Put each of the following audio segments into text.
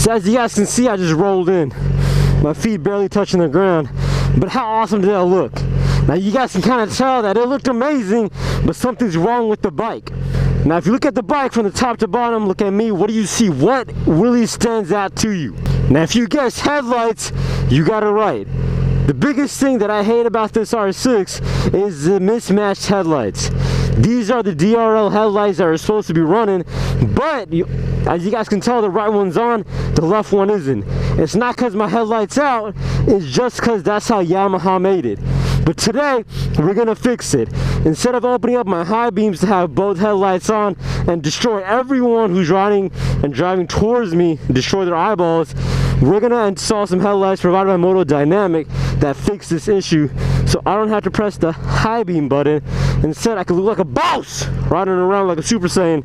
So as you guys can see, I just rolled in. My feet barely touching the ground. But how awesome did that look? Now you guys can kind of tell that it looked amazing, but something's wrong with the bike. Now if you look at the bike from the top to bottom, look at me, what do you see? What really stands out to you? Now if you guess headlights, you got it right. The biggest thing that I hate about this R6 is the mismatched headlights. These are the DRL headlights that are supposed to be running, but as you guys can tell, the right one's on, the left one isn't. It's not because my headlight's out, it's just because that's how Yamaha made it. But today, we're gonna fix it. Instead of opening up my high beams to have both headlights on and destroy everyone who's riding and driving towards me, destroy their eyeballs, we're gonna install some headlights provided by Moto Dynamic that fix this issue, so I don't have to press the high beam button. Instead, I can look like a boss riding around like a Super Saiyan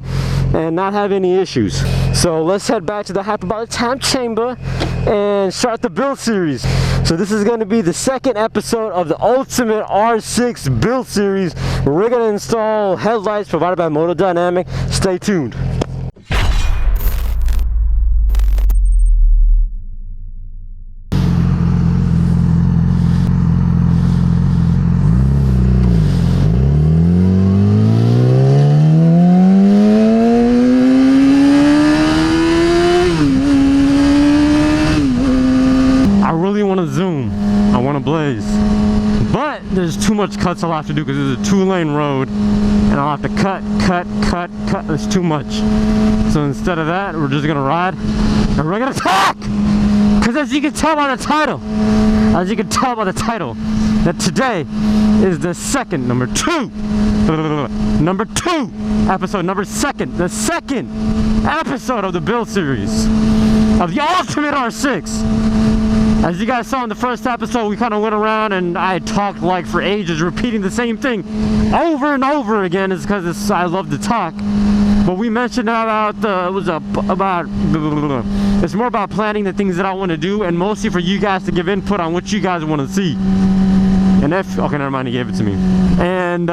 and not have any issues. So let's head back to the hyperbolic time chamber and start the build series. So this is going to be the second episode of the Ultimate R6 build series. We're going to install headlights provided by Moto Dynamic. Stay tuned. But there's too much cuts I'll have to do because it's a 2-lane road and I'll have to cut. There's too much. So instead of that, we're just gonna ride and we're gonna talk! Because as you can tell by the title, that today is the second, number two episode, the second episode of the build series of the Ultimate R6. As you guys saw in the first episode, we kind of went around and I talked like for ages, repeating the same thing over and over again. It's because I love to talk. But we mentioned about it's more about planning the things that I want to do, and mostly for you guys to give input on what you guys want to see. And okay, never mind, he gave it to me. And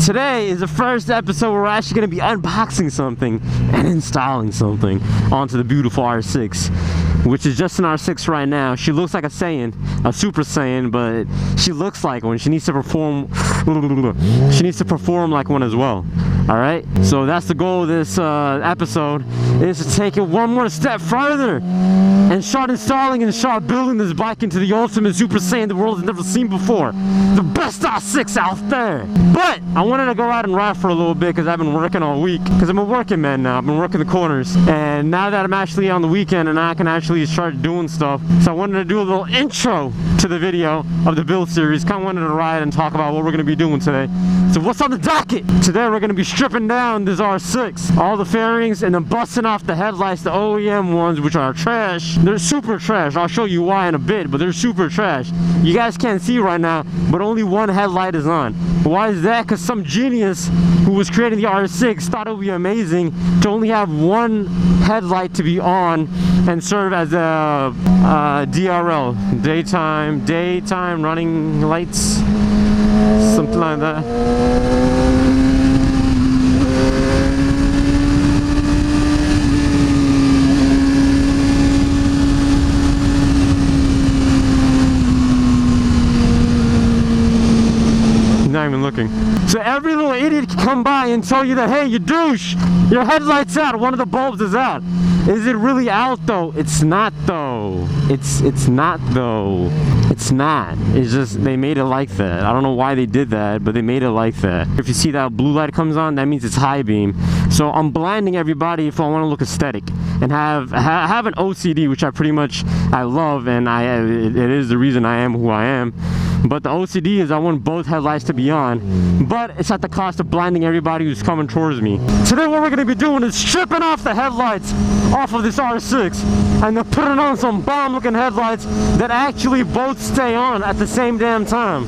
today is the first episode where we're actually going to be unboxing something and installing something onto the beautiful R6, which is just an R6 right now. She looks like a Saiyan, a Super Saiyan, but she looks like one. She needs to perform like one as well. Alright, so that's the goal of this episode, is to take it one more step further and start installing and start building this bike into the ultimate Super Saiyan the world has never seen before. The best R6 out there. But I wanted to go out and ride for a little bit because I've been working all week. Because I'm a working man now. I've been working the corners. And now that I'm actually on the weekend and I can actually start doing stuff, so I wanted to do a little intro to the video of the build series. Kind of wanted to ride and talk about what we're going to be doing today. So what's on the docket? Today we're going to be stripping down this R6, all the fairings, and then busting off the headlights, the OEM ones, which are trash. They're super trash. I'll show you why in a bit, but they're super trash. You guys can't see right now, but only one headlight is on. Why is that? Because some genius who was creating the R6 thought it would be amazing to only have one headlight to be on and serve as a DRL, daytime running lights, something like that. Not even looking. So every little idiot can come by and tell you that, hey, you douche, your headlight's out, one of the bulbs is out. Is it really out though? It's not though. It's not though. It's not. It's just they made it like that. I don't know why they did that, but they made it like that. If you see that blue light comes on, that means it's high beam. So I'm blinding everybody if I want to look aesthetic and have an OCD, which I love, and it is the reason I am who I am. But the OCD is I want both headlights to be on, but it's at the cost of blinding everybody who's coming towards me. Today what we're going to be doing is stripping off the headlights off of this R6 and then putting on some bomb looking headlights that actually both stay on at the same damn time.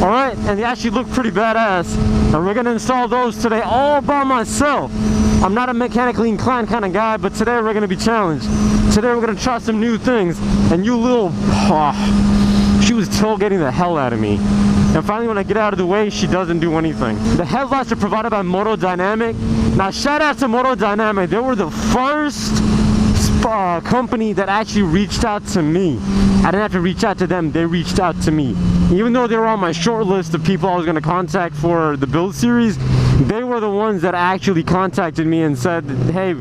Alright, and they actually look pretty badass, and we're going to install those today all by myself. I'm not a mechanically inclined kind of guy, but today we're going to be challenged. Today we're going to try some new things, and you little... she was tailgating the hell out of me. And finally, when I get out of the way, she doesn't do anything. The headlights are provided by Moto Dynamic. Now, shout out to Moto Dynamic. They were the first company that actually reached out to me. I didn't have to reach out to them, they reached out to me. Even though they were on my short list of people I was going to contact for the build series, they were the ones that actually contacted me and said, hey,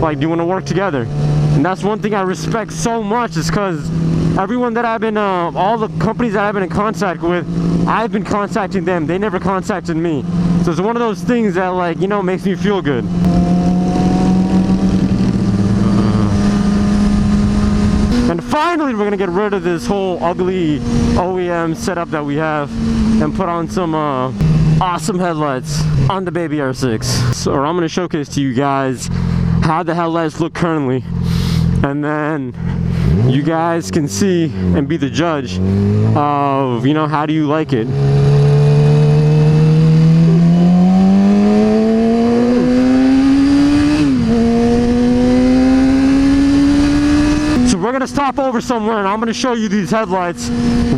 like, do you want to work together? And that's one thing I respect so much, is because everyone that I've been, all the companies that I've been in contact with, I've been contacting them. They never contacted me. So it's one of those things that, like, you know, makes me feel good. And finally, we're gonna get rid of this whole ugly OEM setup that we have and put on some awesome headlights on the baby R6. So I'm gonna showcase to you guys how the headlights look currently, and then you guys can see and be the judge of, you know, how do you like it. We're gonna stop over somewhere and I'm gonna show you these headlights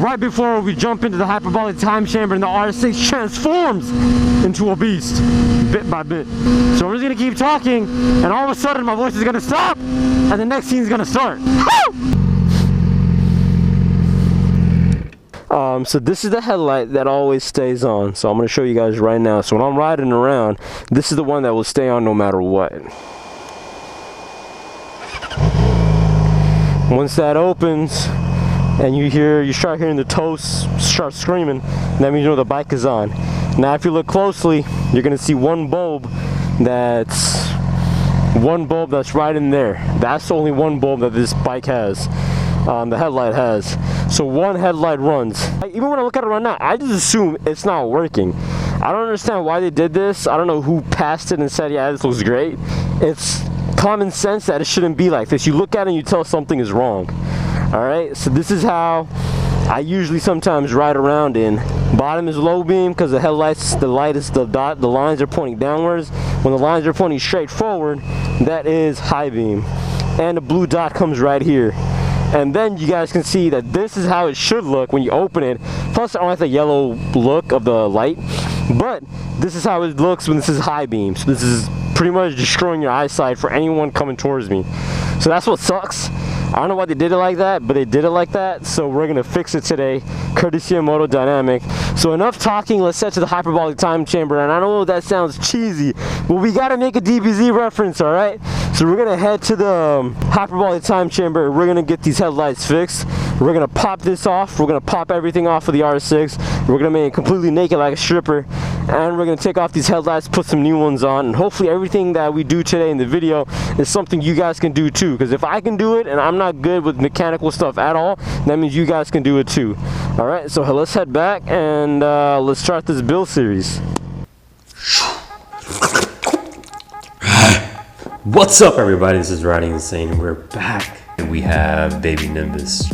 right before we jump into the hyperbolic time chamber and the R6 transforms into a beast bit by bit. So we're just gonna keep talking, and all of a sudden my voice is gonna stop and the next scene's gonna start. So this is the headlight that always stays on. So I'm gonna show you guys right now. So when I'm riding around, this is the one that will stay on no matter what. Once that opens and you start hearing the toes start screaming, that means you know the bike is on. Now if you look closely, you're gonna see one bulb that's right in there. That's the only one bulb that this bike has, the headlight has. So one headlight runs. Even when I look at it right now, I just assume it's not working. I don't understand why they did this. I don't know who passed it and said, yeah, this looks great. It's common sense that it shouldn't be like this. You look at it and you tell something is wrong. Alright, so this is how I usually sometimes ride around in. Bottom is low beam because the headlights, the light is the dot, the lines are pointing downwards. When the lines are pointing straight forward, that is high beam. And the blue dot comes right here. And then you guys can see that this is how it should look when you open it. Plus I don't like the yellow look of the light, but this is how it looks when this is high beam. So this is pretty much destroying your eyesight for anyone coming towards me. So that's what sucks. I don't know why they did it like that, but they did it like that. So we're gonna fix it today, courtesy of Moto Dynamic. So enough talking, let's head to the hyperbolic time chamber. And I know that sounds cheesy, but we gotta make a DBZ reference, all right? So we're gonna head to the hyperbolic time chamber. We're gonna get these headlights fixed. We're gonna pop this off. We're gonna pop everything off of the R6. We're gonna make it completely naked like a stripper. And we're gonna take off these headlights, put some new ones on, and hopefully everything that we do today in the video is something you guys can do too. Because if I can do it and I'm not good with mechanical stuff at all, that means you guys can do it too. All right, so let's head back and let's start this build series. What's up, everybody? This is Riding Insane. We're back. We have Baby Nimbus.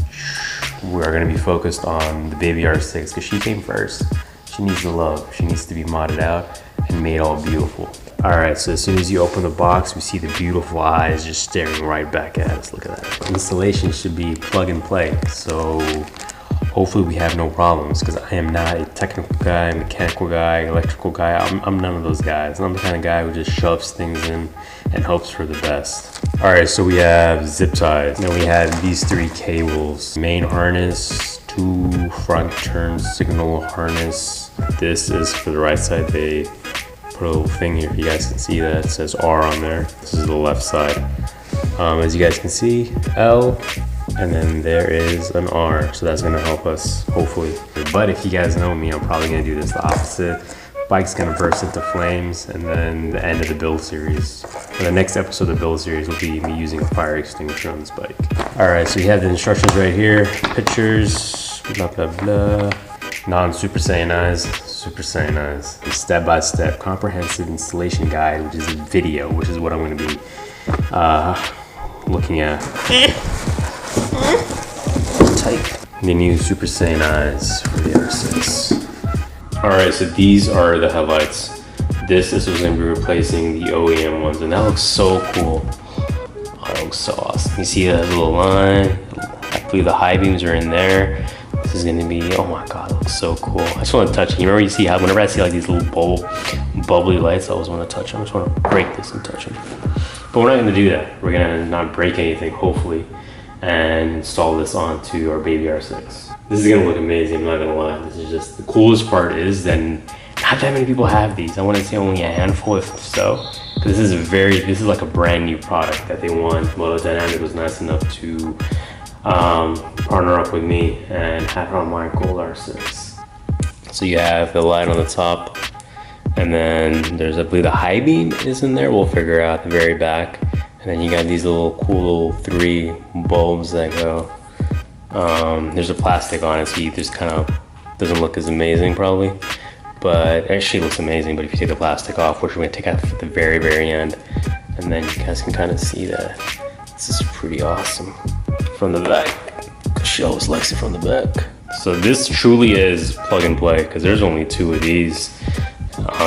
We are going to be focused on the Baby R6 because she came first. She needs the love. She needs to be modded out and made all beautiful. Alright, so as soon as you open the box, we see the beautiful eyes just staring right back at us. Look at that. Installation should be plug and play. So hopefully we have no problems, because I am not a technical guy, mechanical guy, electrical guy. I'm none of those guys. I'm the kind of guy who just shoves things in and hopes for the best. Alright, so we have zip ties. Then we have these 3 cables. Main harness, 2 front turn signal harness. This is for the right side. They put a little thing here. You guys can see that. It says R on there. This is the left side. As you guys can see, L, and then there is an R. So that's gonna help us, hopefully. But if you guys know me, I'm probably gonna do this the opposite. Bike's gonna burst into flames, and then the end of the build series. And the next episode of the build series will be me using a fire extinguisher on this bike. Alright, so we have the instructions right here. Pictures, blah, blah, blah. Non-Super Saiyanized, Super Saiyanized. Step-by-step comprehensive installation guide, which is a video, which is what I'm gonna be looking at. Tight. The new Super Saiyanized for the R6. Alright, so these are the headlights. This was going to be replacing the OEM ones, and that looks so cool. Oh, that looks so awesome. You see that little line? I believe the high beams are in there. This is going to be, oh my god, it looks so cool. I just want to touch it. You remember you see how whenever I see like these little bubbly lights, I always want to touch them. I just want to break this and touch them. But we're not gonna do that. We're gonna not break anything, hopefully, and install this onto our baby R6. This is gonna look amazing, I'm not gonna lie. This is just, the coolest part is that not that many people have these. I wanna say only a handful, if so. This is like a brand new product that they want. Moto Dynamic was nice enough to partner up with me and have it on my gold R6. So you have the light on the top, and then there's, I believe, the high beam is in there. We'll figure out the very back. And then you got these cool little 3 bulbs that go. There's a plastic on it, so you just kind of doesn't look as amazing probably, but it actually looks amazing. But if you take the plastic off, which we're gonna take out at the very, very end, and then you guys can kind of see that this is pretty awesome from the back. She always likes it from the back. So this truly is plug and play, because there's only 2 of these.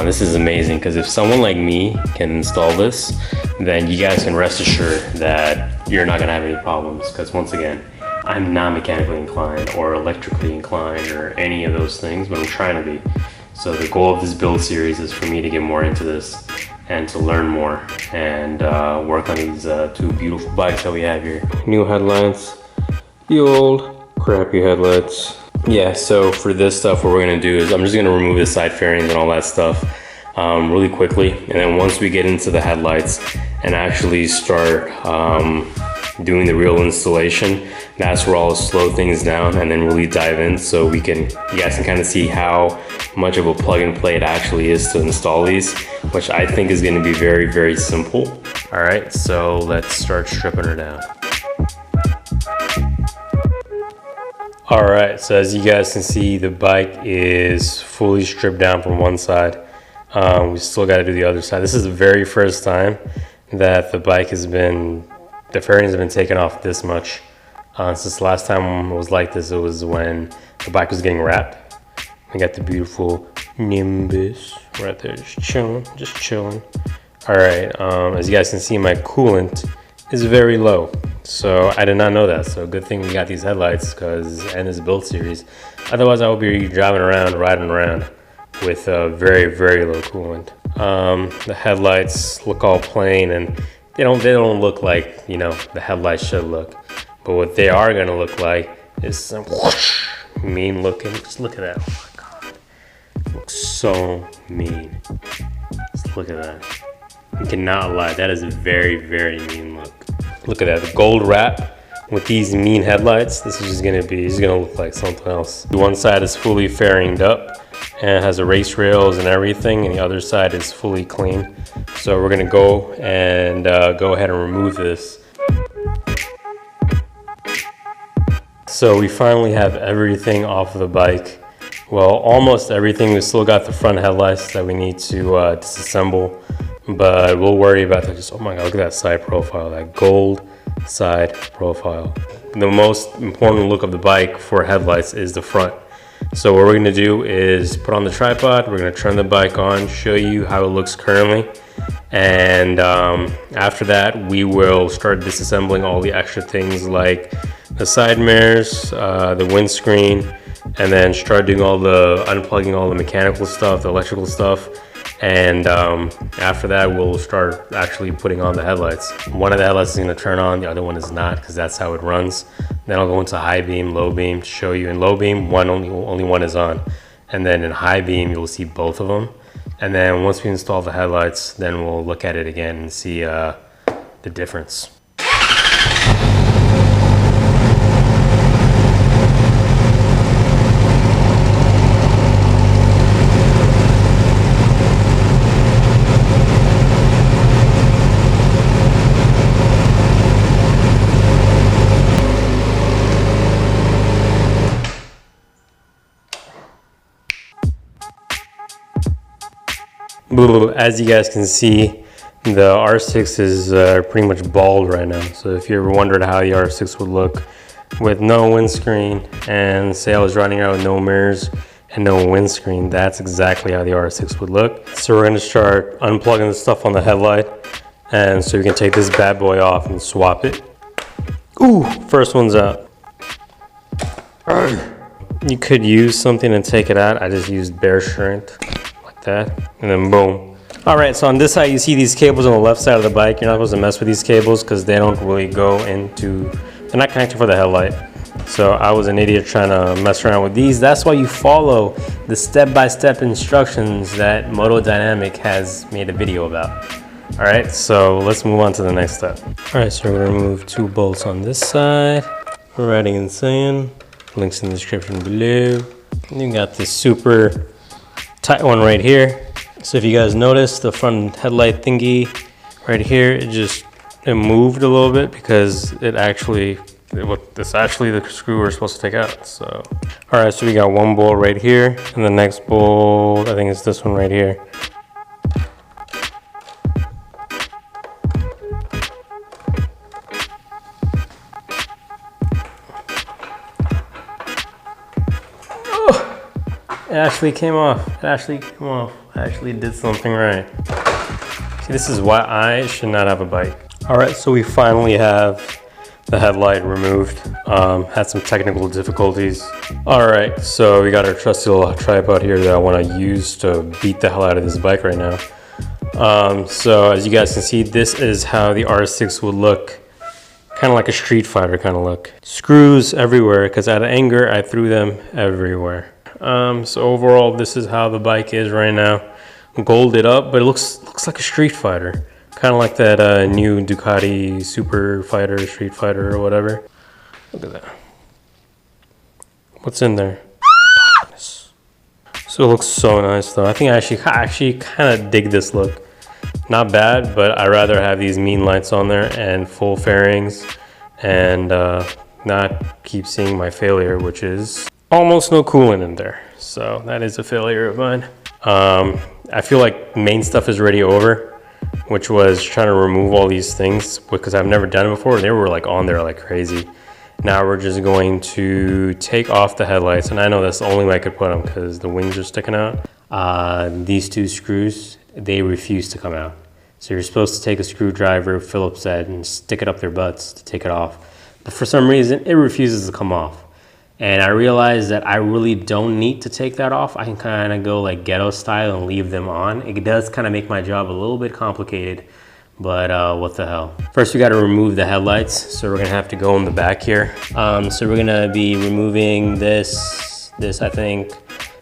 This is amazing, because if someone like me can install this, then you guys can rest assured that you're not gonna have any problems, because once again, I'm not mechanically inclined or electrically inclined or any of those things, but I'm trying to be. So the goal of this build series is for me to get more into this and to learn more and work on these 2 beautiful bikes that we have here. New headlights, the old crappy headlights. Yeah, so for this stuff, what we're gonna do is I'm just gonna remove the side fairings and all that stuff really quickly. And then once we get into the headlights and actually start doing the real installation, that's where I'll slow things down and then really dive in, so you guys can kind of see how much of a plug and play it actually is to install these, which I think is gonna be very, very simple. All right, so let's start stripping her down. All right, so as you guys can see, the bike is fully stripped down from one side. We still got to do the other side. This is the very first time that the bike the fairings have been taken off this much. Since the last time it was like this, it was when the bike was getting wrapped. We got the beautiful Nimbus right there, just chilling. All right, as you guys can see, my coolant is very low. So I did not know that. So good thing we got these headlights and this build series. Otherwise I would be driving around, riding around with very, very low coolant. The headlights look all plain, and they don't look like, you know, the headlights should look. But what they are gonna look like is some whoosh, mean looking. Just look at that. Oh my God. It looks so mean. Just look at that. You cannot lie. That is a very, very mean look. Look at that, the gold wrap with these mean headlights. This is gonna look like something else. One side is fully fairinged up and has the race rails and everything, and the other side is fully clean. So we're gonna go ahead and remove this. So we finally have everything off of the bike. Well, almost everything. We still got the front headlights that we need to disassemble, but we'll worry about that. Just, oh my God, look at that side profile, that gold side profile. The most important look of the bike for headlights is the front. So what we're gonna do is put on the tripod, we're gonna turn the bike on, show you how it looks currently. And after that, we will start disassembling all the extra things like the side mirrors, the windscreen, and then start doing unplugging all the mechanical stuff, the electrical stuff. And after that, we'll start actually putting on the headlights. One of the headlights is gonna turn on, the other one is not, because that's how it runs. Then I'll go into high beam, low beam to show you. In low beam, only one is on. And then in high beam, you'll see both of them. And then once we install the headlights, then we'll look at it again and see the difference. As you guys can see, the R6 is pretty much bald right now. So if you ever wondered how the R6 would look with no windscreen, and say I was riding around with no mirrors and no windscreen, that's exactly how the R6 would look. So we're gonna start unplugging the stuff on the headlight, and so we can take this bad boy off and swap it. Ooh, first one's out. You could use something to take it out. I just used bare strength like that, and then boom, All right, so on this side, you see these cables on the left side of the bike. You're not supposed to mess with these cables because they don't really go into, they're not connected for the headlight. So I was an idiot trying to mess around with these. That's why you follow the step-by-step instructions that Moto Dynamic has made a video about. All right, so let's move on to the next step. All right, so we're gonna remove 2 bolts on this side. We're Riding Insane, links in the description below. And you got this super tight one right here. So if you guys notice, the front headlight thingy right here, it moved a little bit because it's actually the screw we're supposed to take out. So, all right, so we got 1 bolt right here, and the next bolt, I think it's this one right here. It actually came off. I actually did something right. See, this is why I should not have a bike. All right, so we finally have the headlight removed. Had some technical difficulties. All right, so we got our trusty little tripod here that I want to use to beat the hell out of this bike right now. So as you guys can see, this is how the R6 would look. Kind of like a Street Fighter kind of look. Screws everywhere, because out of anger, I threw them everywhere. So overall, this is how the bike is right now. Golded up, but it looks like a Street Fighter. Kind of like that new Ducati Super Fighter, Street Fighter or whatever. Look at that. What's in there? So it looks so nice though. I think I actually kind of dig this look. Not bad, but I'd rather have these mean lights on there and full fairings and not keep seeing my failure, which is almost no coolant in there. So that is a failure of mine. I feel like main stuff is already over, which was trying to remove all these things because I've never done it before. They were like on there like crazy. Now we're just going to take off the headlights, and I know that's the only way I could put them because the wings are sticking out. These 2 screws, they refuse to come out. So you're supposed to take a screwdriver, Phillips head, and stick it up their butts to take it off. But for some reason, it refuses to come off. And I realized that I really don't need to take that off. I can kind of go like ghetto style and leave them on. It does kind of make my job a little bit complicated, but what the hell. First, we got to remove the headlights. So we're gonna have to go in the back here. So we're gonna be removing this I think,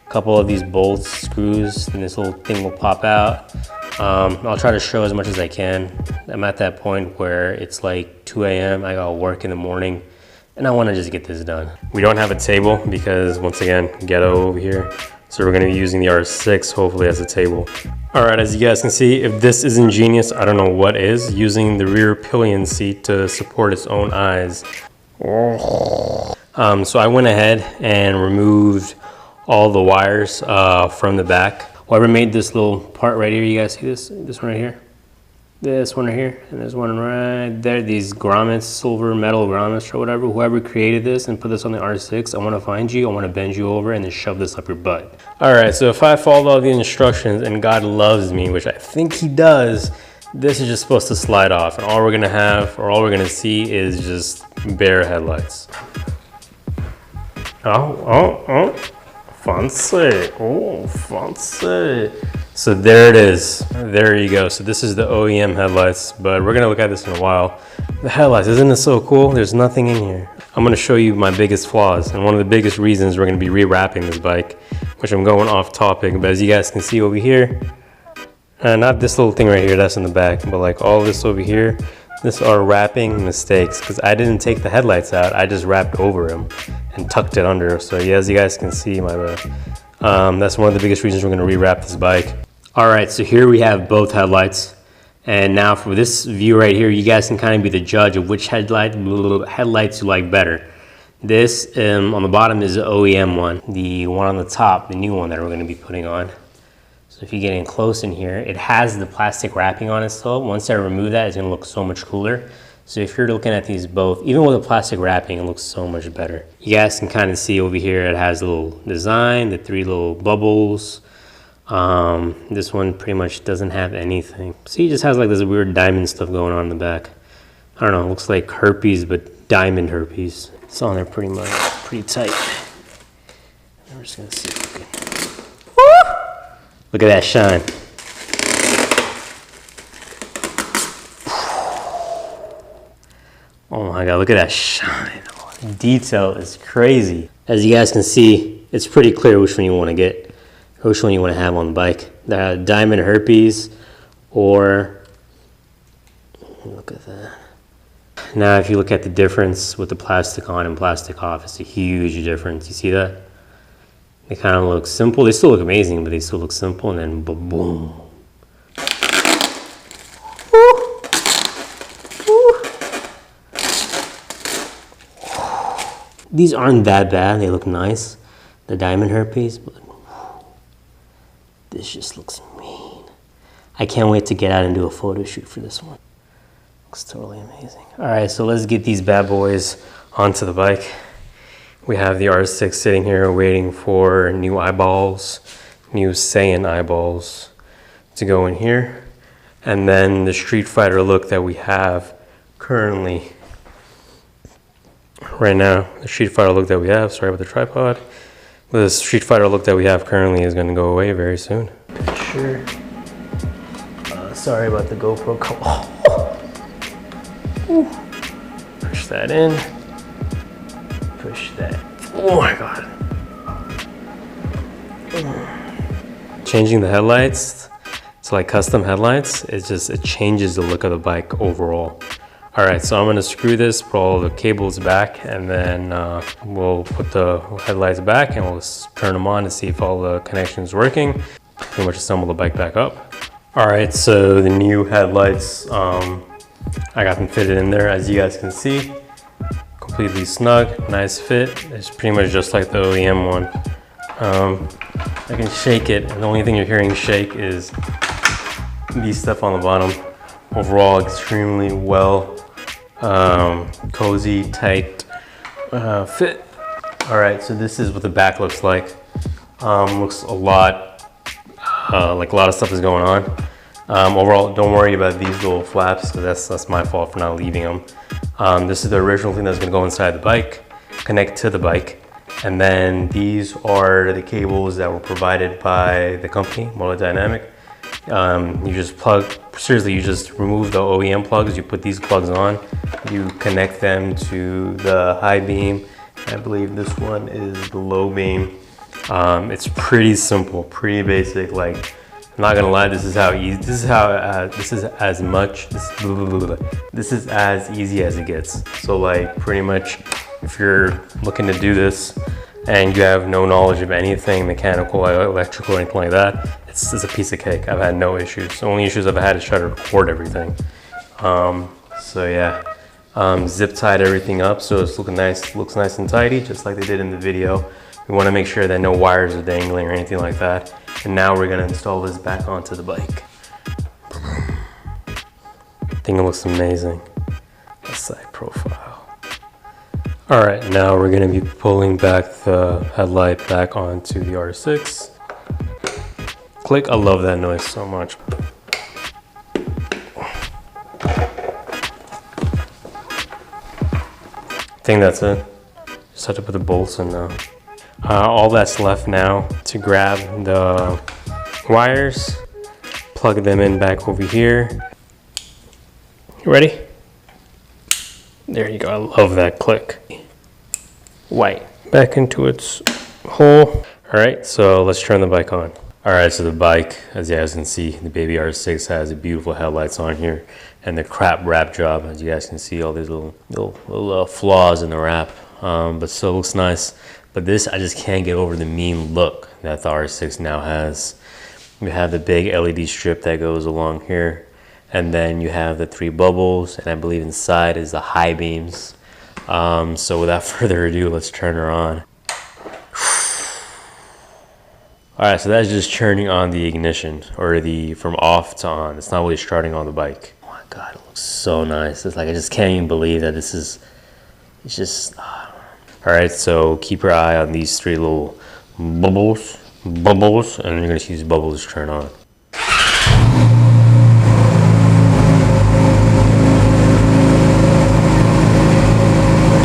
a couple of these bolts, screws, and this little thing will pop out. I'll try to show as much as I can. I'm at that point where it's like 2 a.m. I gotta work in the morning, and I want to just get this done. We don't have a table because, once again, ghetto over here. So we're going to be using the R6 hopefully as a table. All right, as you guys can see, if this isn't genius, I don't know what is. Using the rear pillion seat to support its own eyes. So I went ahead and removed all the wires from the back. Well, I made this little part right here. You guys see this? This one right here? This one right here, and there's one right there. These grommets, silver metal grommets or whatever. Whoever created this and put this on the R6, I want to find you. I want to bend you over and then shove this up your butt. All right, so if I follow all the instructions and God loves me, which I think He does, this is just supposed to slide off, and all we're gonna have, or all we're gonna see, is just bare headlights. Oh, fancy! Oh, fancy! So there it is. There you go. So this is the OEM headlights, but we're gonna look at this in a while. The headlights, isn't it so cool? There's nothing in here. I'm gonna show you my biggest flaws, and one of the biggest reasons we're gonna be rewrapping this bike, which I'm going off topic, but as you guys can see over here, not this little thing right here, that's in the back, but like all this over here, this are wrapping mistakes, because I didn't take the headlights out, I just wrapped over them and tucked it under. So yeah, as you guys can see, my bad. That's one of the biggest reasons we're gonna rewrap this bike. All right, so here we have both headlights. And now for this view right here, you guys can kind of be the judge of which headlights you like better. This on the bottom is the OEM one. The one on the top, the new one that we're gonna be putting on. So if you get in close in here, it has the plastic wrapping on it still. Once I remove that, it's gonna look so much cooler. So if you're looking at these both, even with the plastic wrapping, it looks so much better. You guys can kind of see over here, it has a little design, the 3 little bubbles. This one pretty much doesn't have anything. See, it just has like this weird diamond stuff going on in the back. I don't know, it looks like herpes, but diamond herpes. It's on there pretty tight. We're just gonna see if we can... Look at that shine. Oh my God, look at that shine. Oh, the detail is crazy. As you guys can see, it's pretty clear which one you want to get, or which one you want to have on the bike. The diamond herpes, or look at that. Now, if you look at the difference with the plastic on and plastic off, it's a huge difference. You see that? They kind of look simple. They still look amazing, but they still look simple, and then boom. Woo. Woo. These aren't that bad. They look nice, the diamond herpes, but this just looks mean. I can't wait to get out and do a photo shoot for this one. Looks totally amazing. All right, so let's get these bad boys onto the bike. We have the R6 sitting here waiting for new eyeballs, new Saiyan eyeballs to go in here. And then the Street Fighter look that we have currently right now, the Street Fighter look that we have, sorry about the tripod. The Street Fighter look that we have currently is gonna go away very soon. Sure. Sorry about the GoPro. Push that in. Push that. Oh my God. Changing the headlights to like custom headlights, it changes the look of the bike overall. All right, so I'm gonna screw this, put all the cables back, and then we'll put the headlights back and we'll turn them on to see if all the connections working. Pretty much assemble the bike back up. All right, so the new headlights, I got them fitted in there, as you guys can see. Completely snug, nice fit. It's pretty much just like the OEM one. I can shake it, and the only thing you're hearing shake is these stuff on the bottom. Overall, extremely well, cozy, tight fit. All right, so this is what the back looks like. Looks a lot like a lot of stuff is going on. Overall, don't worry about these little flaps, because that's my fault for not leaving them. This is the original thing that's gonna go inside the bike, connect to the bike. And then these are the cables that were provided by the company, Motor Dynamic. You just you just remove the OEM plugs, you put these plugs on, you connect them to the high beam. I believe this one is the low beam. It's pretty simple, pretty basic. Like, I'm not gonna lie, this is as easy as it gets. So like, pretty much, if you're looking to do this and you have no knowledge of anything mechanical, electrical, or anything like that, it's a piece of cake. I've had no issues. The only issues I've had is try to record everything. So yeah, zip tied everything up so it's looks nice and tidy, just like they did in the video. We want to make sure that no wires are dangling or anything like that. And now we're gonna install this back onto the bike. I think it looks amazing. The side profile. All right, now we're gonna be pulling back the headlight back onto the R6. Click, I love that noise so much. I think that's it. Just have to put the bolts in now. All that's left now to grab the wires, plug them in back over here. You ready? There you go, I love that click. White, back into its hole. All right, so let's turn the bike on. All right, so the bike, as you guys can see, the baby R6 has the beautiful headlights on here and the crap wrap job. As you guys can see, all these little flaws in the wrap, but still looks nice. But this, I just can't get over the mean look that the R6 now has. You have the big LED strip that goes along here, and then you have the 3 bubbles, and I believe inside is the high beams. So without further ado, let's turn her on. All right, so that's just turning on the ignition, or from off to on. It's not really starting on the bike. Oh my God, it looks so nice. It's like, I just can't even believe that this is, it's just, all right, so keep your eye on these 3 little bubbles, and you're gonna see these bubbles turn on.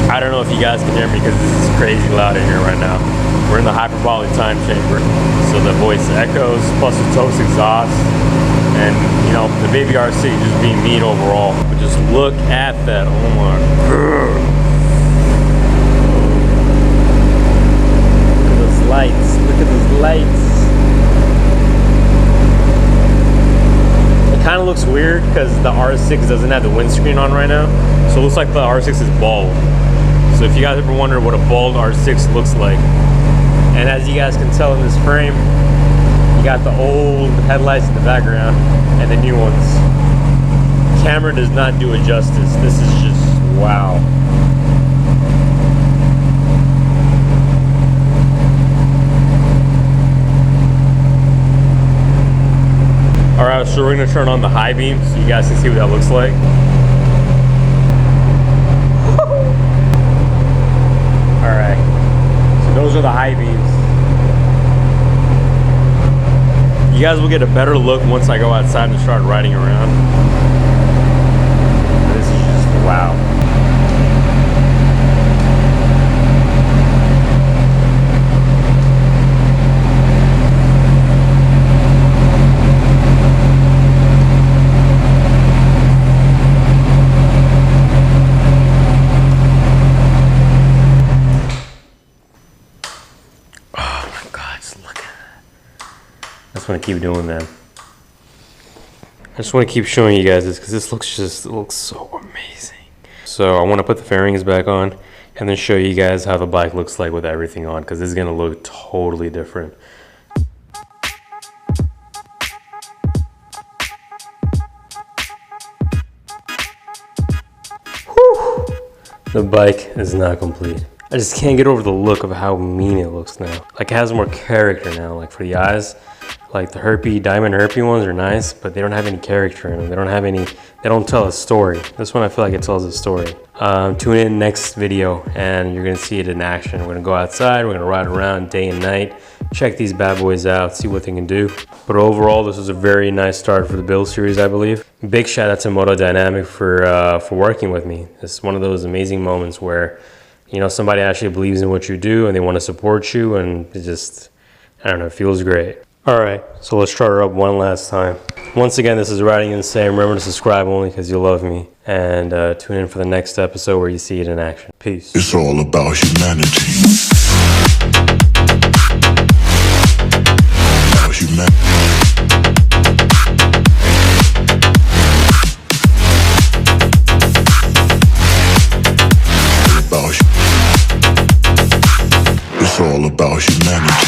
I don't know if you guys can hear me because this is crazy loud in here right now. We're in the hyperbolic time chamber, so the voice echoes, plus the toast exhaust, and you know, the baby R6 just being mean overall. But just look at that. Oh my god. Look at those lights. Look at those lights. It kind of looks weird because the R6 doesn't have the windscreen on right now. So it looks like the R6 is bald. So if you guys ever wonder what a bald R6 looks like, and as you guys can tell in this frame, you got the old headlights in the background and the new ones. Camera does not do it justice. This is just wow. Alright, so we're gonna turn on the high beam so you guys can see what that looks like. Alright, so those are the high beams. You guys will get a better look once I go outside and start riding around. This is just wow. I just want to keep doing that. I just want to keep showing you guys this because this looks so amazing. So I want to put the fairings back on and then show you guys how the bike looks like with everything on, because this is going to look totally different. Whew. The bike is not complete. I just can't get over the look of how mean it looks now. Like, it has more character now, like for the eyes. Like the diamond herpy ones are nice, but they don't have any character in them. They don't tell a story. This one I feel like it tells a story. Tune in next video and you're gonna see it in action. We're gonna go outside, we're gonna ride around day and night, check these bad boys out, see what they can do. But overall, this was a very nice start for the build series, I believe. Big shout out to Moto Dynamic for working with me. It's one of those amazing moments where, you know, somebody actually believes in what you do and they want to support you, and it just, I don't know, it feels great. Alright, so let's start her up one last time. Once again, this is Riding Insane. Remember to subscribe only because you love me. And tune in for the next episode where you see it in action. Peace. It's all about humanity. About humanity. It's all about humanity.